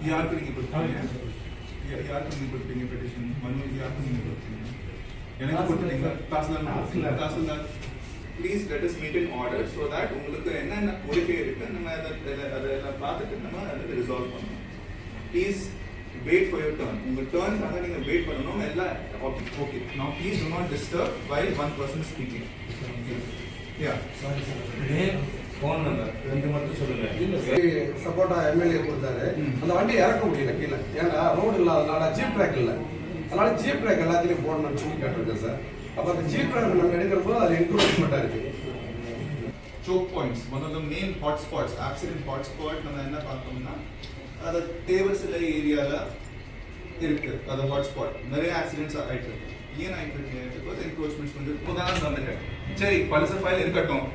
யாருக்கு நீங்க கொடுத்தீங்க? யாருக்கு நீங்க கொடுத்தீங்க பெட்டிஷன்? மனு யாருக்கு நீங்க கொடுத்தீங்க? எனக்கு கொடுத்தீங்க. Tahsildar please let us meet in order so that உங்களுக்கு என்னென்ன கோரிக்கை இருக்கு நம்ம அதெல்லாம் பார்த்துட்டு நம்ம அதை ரிசால்வ் பண்ணணும். Please wait for your turn. உங்க டர்னுக்காக நீங்க வெயிட் பண்ணணும். எல்லாம் okay. Now please do not disturb while one person is speaking. Yeah. Sorry sir. Phone number ரெண்டு மட்டும் சொல்லுங்க. சப்போர்ட்டா எம்எல்ஏ கொடுத்தாரு. அந்த வண்டி இறக்க முடியல கீழே. ஏன்னா ரோடு இல்லாதனால ஜீப் ட்ராக் இல்லை. அதனால ஜீப் ட்ராக் எல்லாத்தையும் போடணும்னு சொல்லி கேட்டிருக்கேன் சார். அப்போ அந்த ஜீப் ட்ராக் நம்ம எடுக்கிறப்போ அது என்க்ரோச்மெண்ட்டாக இருக்கு. Choke points, one of the main hotspots, accident hotspot நம்ம என்ன பார்த்தோம்னா அது தேவசில ஏரியால இருக்கு. அது ஹாட்ஸ்பாட் நிறைய ஆக்சிடென்ட்ஸ் ஆயிட்டு இருக்கு. ஏன் ஆயிட்டு இருக்கு? பிகாஸ் என்க்ரோச்மெண்ட்ஸ் வந்து இப்போதான் வந்துட்டு சரி பல்ச ஃபைல் இருக்கட்டும்.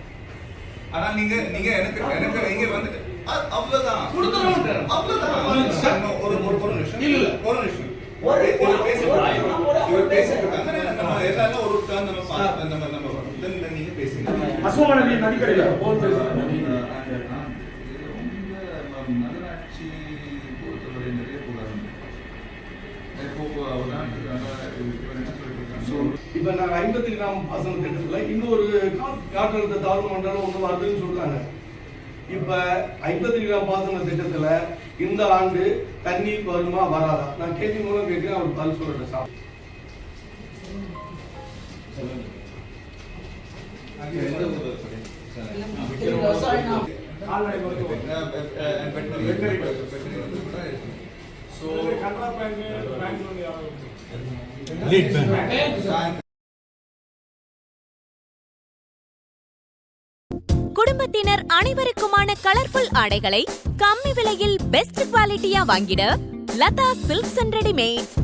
ஆனா நீங்க எனக்கு இங்க வந்துட்டு அவ்வளவுதான் அவ்வளவுதான் ஒரு நிமிஷம் இல்ல ஒரு நிமிஷம் இவர் பேசிட்டு நம்ம எல்லாரும் ஒரு டர்ன் நம்ம பார்த்து நம்ம நீங்க பேசுங்க. அசோகனடி நதிக்கரையில போன் பேசுறேன். நகராட்சி பொறுத்தவரை நிறைய போராட்டம் இப்போ நாங்கள் 50 கிராம் பாசன திட்டத்தில் இன்னொரு காற்றழுத்த தாழ்வு மண்டலம் ஒன்று வருதுன்னு சொல்றாங்க. இப்போ 50 கிராம் பாசன திட்டத்தில் இந்த ஆண்டு தண்ணீர் வருமா வராதா? நான் கேள்வி மூலம் கேட்கிறேன், அவர் பதில் சொல்றேன் சார். குடும்பத்தினர் அனைவருக்குமான கலர்ஃபுல் ஆடைகளை கம்மி விலையில் பெஸ்ட் குவாலிட்டியா வாங்கிட லதா சில்க்ஸ் அண்ட் ரெடிமேட்ஸ்.